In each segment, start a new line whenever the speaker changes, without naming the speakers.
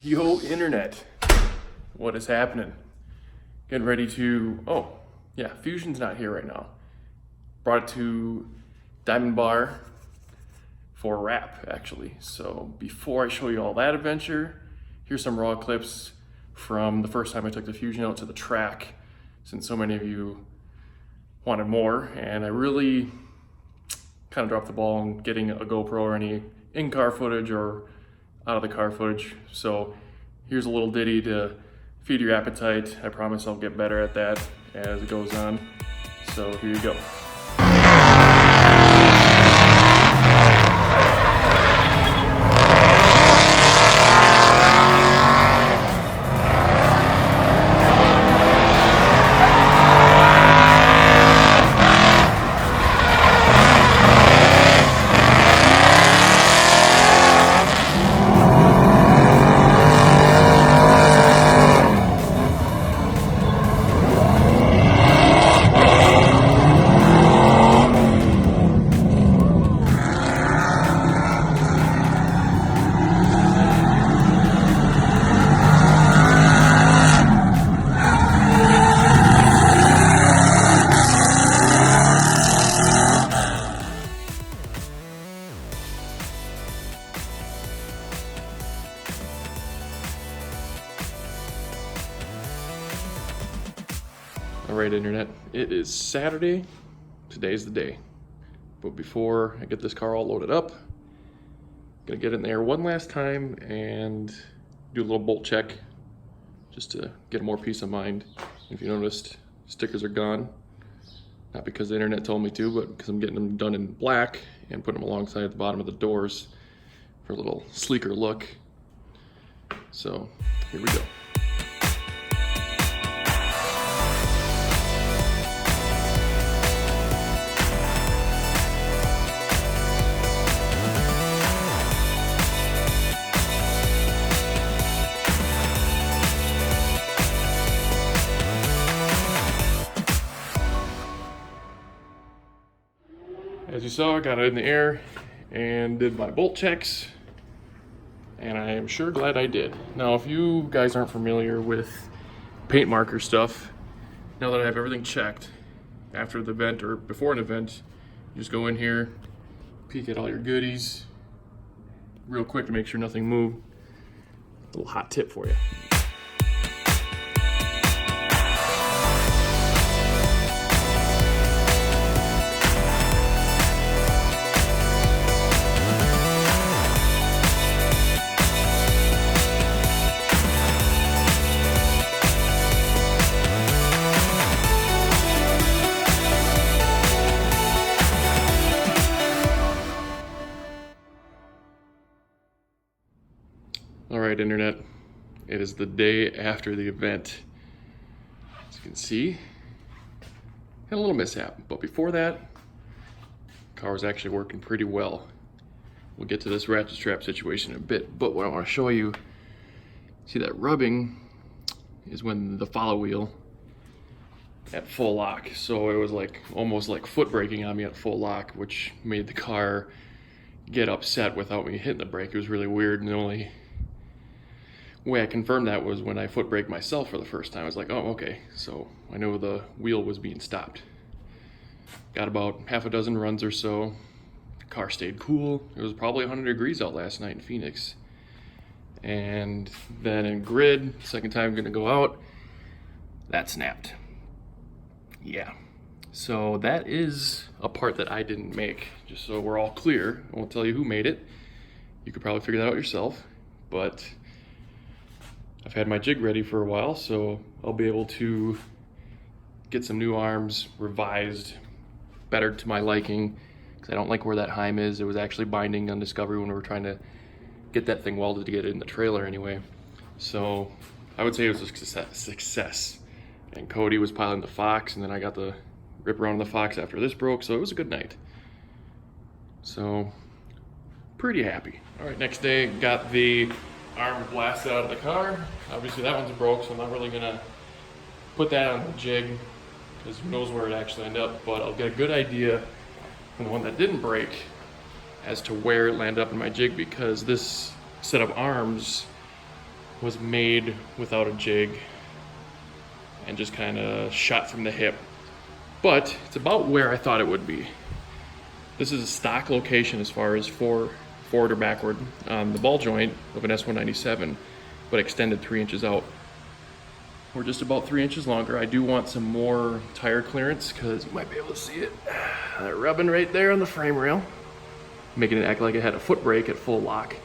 Yo, internet, what is happening? Getting ready to, oh, yeah, Fusion's not here right now. Brought it to Diamond Bar for a wrap, actually. So before I show you all that adventure, here's some raw clips from the first time I took the Fusion out to the track, since so many of you wanted more, and I really kind of dropped the ball on getting a GoPro or any in-car footage or out of the car footage. So here's a little ditty to feed your appetite. I promise I'll get better at that as it goes on. So here you go. Alright, internet, it is Saturday. Today's the day. But before I get this car all loaded up, I'm gonna get in there one last time and do a little bolt check just to get more peace of mind. If you noticed, stickers are gone. Not because the internet told me to, but because I'm getting them done in black and putting them alongside the bottom of the doors for a little sleeker look. So, here we go. As you saw, I got it in the air and did my bolt checks, and I am sure glad I did. Now, if you guys aren't familiar with paint marker stuff, now that I have everything checked after the event or before an event, you just go in here, peek at all your goodies real quick to make sure nothing moved. A little hot tip for you. Alright, internet, it is the day after the event. As you can see, had a little mishap, but before that, the car was actually working pretty well. We'll get to this ratchet strap situation in a bit, but what I want to show you, see that rubbing is when the follow wheel at full lock. So it was like almost like foot braking on me at full lock, which made the car get upset without me hitting the brake. It was really weird, and the only way I confirmed that was when I foot braked myself for the first time. I was like, oh, okay, so I know the wheel was being stopped. Got about half a dozen runs or so. Car stayed cool. It was probably 100 degrees out last night in Phoenix. And then in grid, second time I'm gonna go out, that snapped. Yeah, so that is a part that I didn't make, just so we're all clear. I won't tell you who made it. You could probably figure that out yourself, but I've had my jig ready for a while, so I'll be able to get some new arms revised, better to my liking, because I don't like where that heim is. It was actually binding on Discovery when we were trying to get that thing welded to get it in the trailer anyway. So I would say it was a success. And Cody was piloting the Fox, and then I got the rip around the Fox after this broke, so it was a good night. So, pretty happy. All right, next day, got the arm blasted out of the car. Obviously that one's broke, so I'm not really gonna put that on the jig because who knows where it actually ended up, but I'll get a good idea from the one that didn't break as to where it landed up in my jig, because this set of arms was made without a jig and just kind of shot from the hip. But it's about where I thought it would be. This is a stock location as far as forward or backward on the ball joint of an S197, but extended 3 inches out. We're just about 3 inches longer. I do want some more tire clearance because you might be able to see it. That rubbing right there on the frame rail, making it act like it had a foot brake at full lock.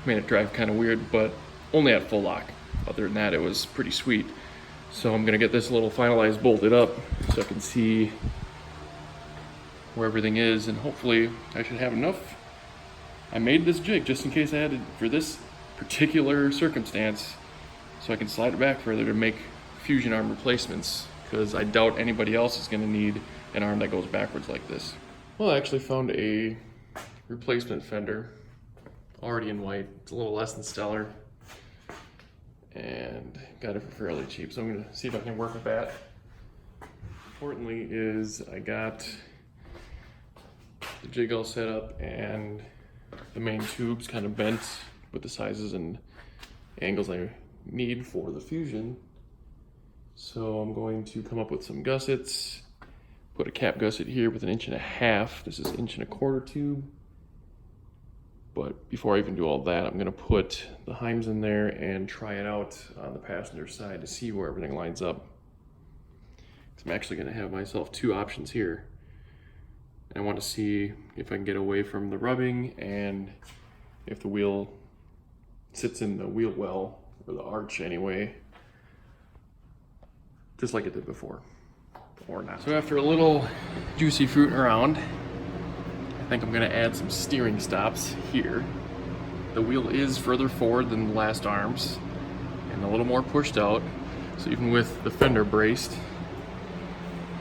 Made it drive kind of weird, but only at full lock. Other than that, it was pretty sweet. So I'm gonna get this little finalized bolted up so I can see where everything is, and hopefully I should have enough. I made this jig just in case I had it for this particular circumstance, so I can slide it back further to make fusion arm replacements, because I doubt anybody else is gonna need an arm that goes backwards like this. Well, I actually found a replacement fender already in white. It's a little less than stellar, and got it for fairly cheap, so I'm gonna see if I can work with that. Importantly is I got the jig all set up and the main tubes kind of bent with the sizes and angles I need for the fusion. So I'm going to come up with some gussets, put a cap gusset here with 1.5 inches. This is 1.25 inch tube. But before I even do all that, I'm gonna put the Heims in there and try it out on the passenger side to see where everything lines up. So I'm actually gonna have myself 2 options here. I want to see if I can get away from the rubbing and if the wheel sits in the wheel well, or the arch anyway, just like it did before, or not. So after a little juicy fruiting around, I think I'm gonna add some steering stops here. The wheel is further forward than the last arms and a little more pushed out. So even with the fender braced,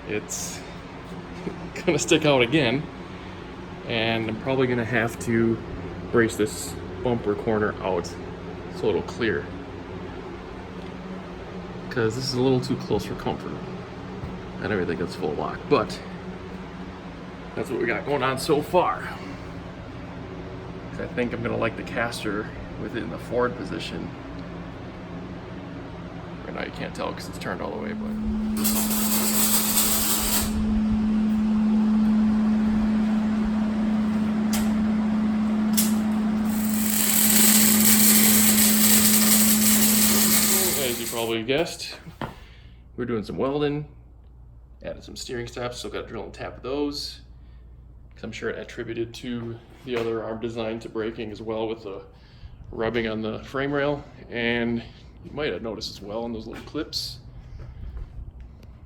it's gonna stick out again. And I'm probably gonna have to brace this bumper corner out so it'll clear, because this is a little too close for comfort. I don't even think it's full lock, but that's what we got going on so far. I think I'm gonna like the caster with it in the forward position. Right now you can't tell because it's turned all the way, but as you probably guessed, we're doing some welding, added some steering stops, still got to drill and tap those, because I'm sure it attributed to the other arm design to braking as well with the rubbing on the frame rail. And you might have noticed as well in those little clips,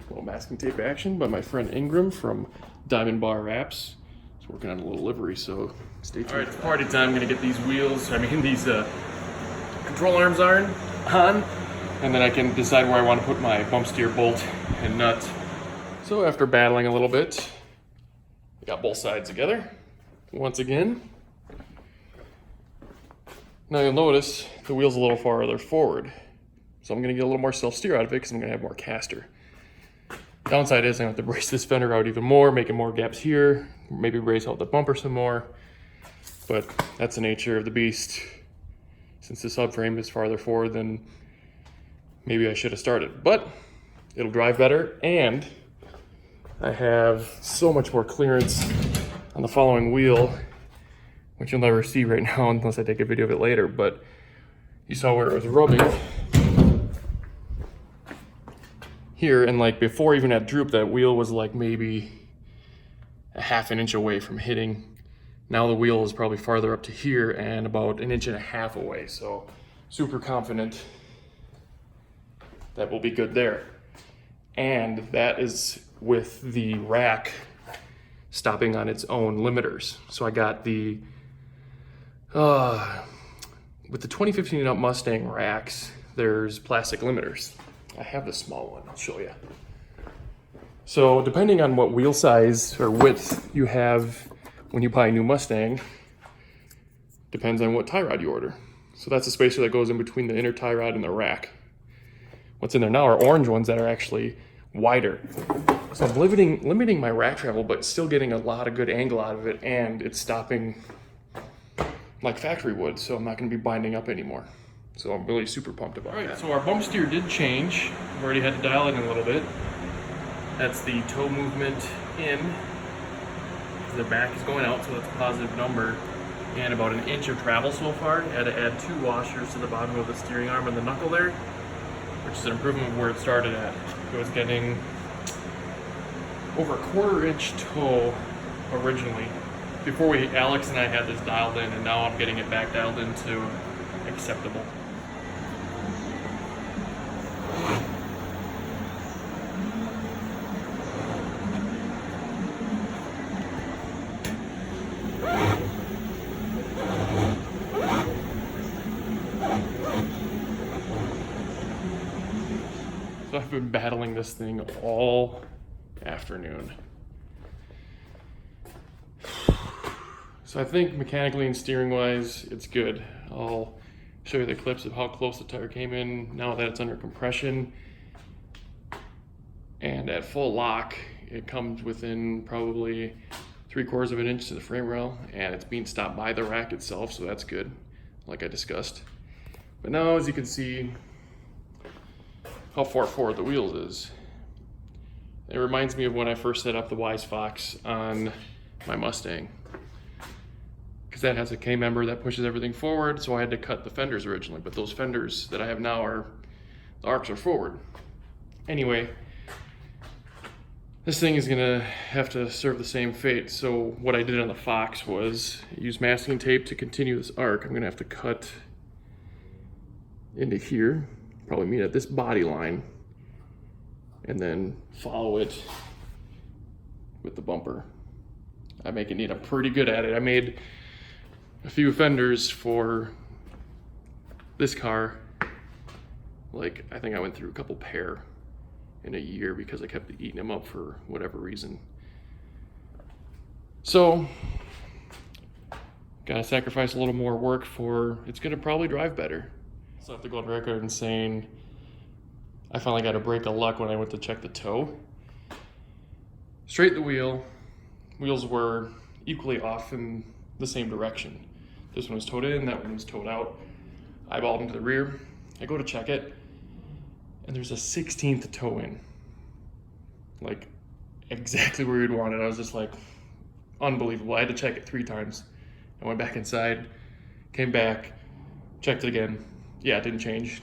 a little masking tape action by my friend Ingram from Diamond Bar Wraps. He's working on a little livery, so stay tuned. All right, it's party time. I'm gonna get these wheels, these control arms on, and then I can decide where I want to put my bump steer bolt and nut. So after battling a little bit, I got both sides together once again. Now you'll notice the wheel's a little farther forward, so I'm gonna get a little more self-steer out of it because I'm gonna have more caster. Downside is I have to brace this fender out even more, making more gaps here, maybe brace out the bumper some more, but that's the nature of the beast. Since the subframe is farther forward than maybe I should have started, but it'll drive better, and I have so much more clearance on the following wheel, which you'll never see right now unless I take a video of it later, but you saw where it was rubbing here, and like before even at droop, that wheel was like maybe a 1/2 inch away from hitting. Now the wheel is probably farther up to here and about 1.5 inches away, so super confident that will be good there. And that is with the rack stopping on its own limiters. So I got the, with the 2015 up Mustang racks, there's plastic limiters. I have the small one, I'll show you. So depending on what wheel size or width you have when you buy a new Mustang, depends on what tie rod you order. So that's a spacer that goes in between the inner tie rod and the rack. What's in there now are orange ones that are actually wider. So I'm limiting my rack travel, but still getting a lot of good angle out of it, and it's stopping like factory would, so I'm not gonna be binding up anymore. So I'm really super pumped about it. So our bump steer did change. We've already had to dial it in a little bit. That's the toe movement in. The back is going out, so that's a positive number. And about 1 inch of travel so far. Had to add 2 washers to the bottom of the steering arm and the knuckle there, which is an improvement of where it started at. It was getting over a 1/4 inch toe originally, before Alex and I had this dialed in, and now I'm getting it back dialed into acceptable. So I've been battling this thing all afternoon. So I think mechanically and steering wise, it's good. I'll show you the clips of how close the tire came in now that it's under compression. And at full lock, it comes within probably 3/4 of an inch to the frame rail, and it's being stopped by the rack itself, so that's good, like I discussed. But now, as you can see, how far forward the wheels is. It reminds me of when I first set up the Wise Fox on my Mustang, because that has a K-member that pushes everything forward, so I had to cut the fenders originally, but those fenders that I have now are, the arcs are forward. Anyway, this thing is gonna have to serve the same fate. So what I did on the Fox was use masking tape to continue this arc. I'm gonna have to cut into here, probably meet at this body line, and then follow it with the bumper. I make it neat. I'm pretty good at it. I made a few fenders for this car. Like, I think I went through a couple pair in a year because I kept eating them up for whatever reason. So, gotta sacrifice a little more work for, it's gonna probably drive better. So I have to go on record and saying, I finally got a break of luck when I went to check the toe. Straight the wheel, wheels were equally off in the same direction. This one was towed in, that one was towed out. I eyeballed them to the rear. I go to check it, and there's a 16th toe in. Like, exactly where you'd want it. I was just like, unbelievable. I had to check it 3 times. I went back inside, came back, checked it again. Yeah, it didn't change.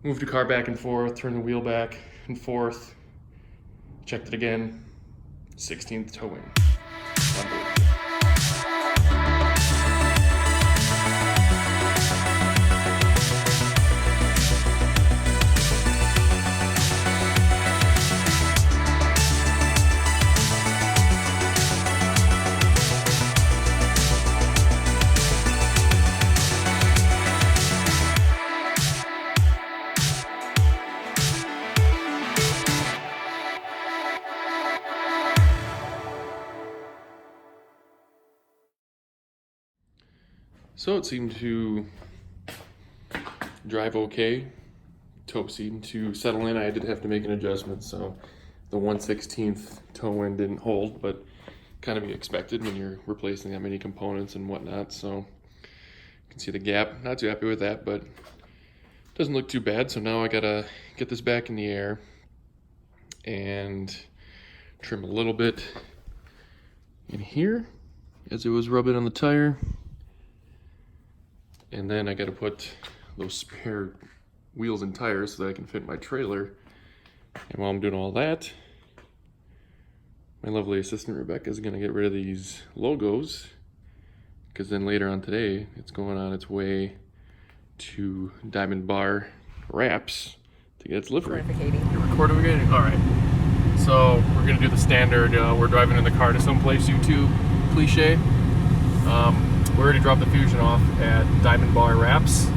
Moved the car back and forth, turned the wheel back and forth, checked it again, 16th toe in. Unbelievable. So it seemed to drive okay. Toe seemed to settle in. I did have to make an adjustment, so the 1/16 toe end didn't hold, but kind of be expected when you're replacing that many components and whatnot. So you can see the gap. Not too happy with that, but doesn't look too bad. So now I gotta get this back in the air and trim a little bit in here as it was rubbing on the tire. And then I gotta put those spare wheels and tires so that I can fit my trailer. And while I'm doing all that, my lovely assistant Rebecca is gonna get rid of these logos, because then later on today, it's going on its way to Diamond Bar Wraps to get its livery. You're recording again? All right. So we're gonna do the standard, we're driving in the car to someplace YouTube cliche. We already dropped the Fusion off at Diamond Bar Wraps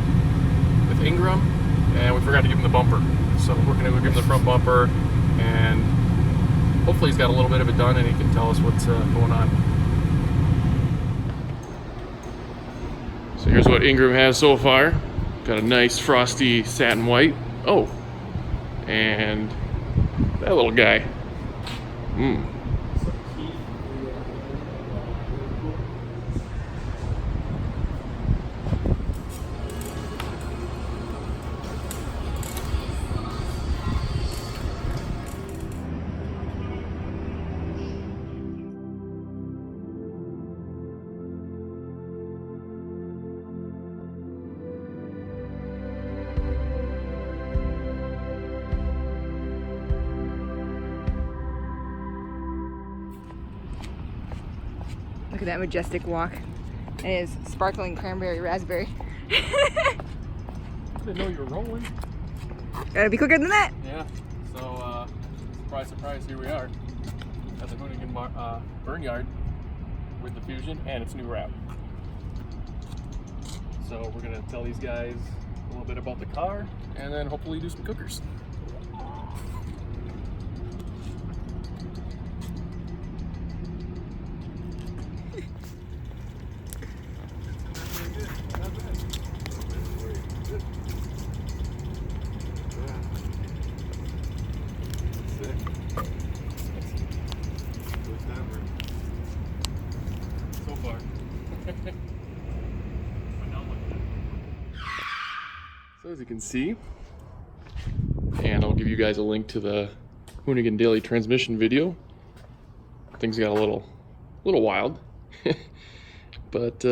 with Ingram, and we forgot to give him the bumper. So we're gonna go give him the front bumper, and hopefully he's got a little bit of it done and he can tell us what's going on. So here's what Ingram has so far. Got a nice frosty satin white. Oh, and that little guy.
at that majestic walk. And it is sparkling cranberry raspberry.
I didn't know you were rolling.
Gotta be quicker than that.
Yeah, so surprise, surprise, here we are at the Honnigan Burnyard with the Fusion and its new wrap. So we're gonna tell these guys a little bit about the car and then hopefully do some cookers. So far. So as you can see, and I'll give you guys a link to the Honnigan daily transmission video. Things got a little wild, but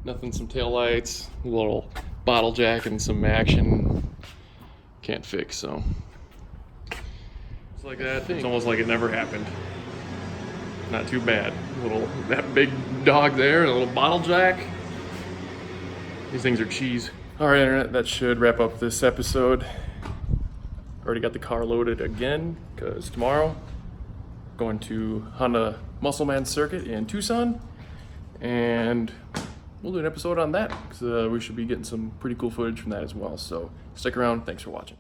nothing. Some tail lights, a little bottle jack, and some action can't fix. So it's like that. It's almost like it never happened. Not too bad. That big dog there, a little bottle jack. These things are cheese. All right, Internet, that should wrap up this episode. Already got the car loaded again, because tomorrow, going to Honda Muscleman Circuit in Tucson, and we'll do an episode on that, because we should be getting some pretty cool footage from that as well. So stick around. Thanks for watching.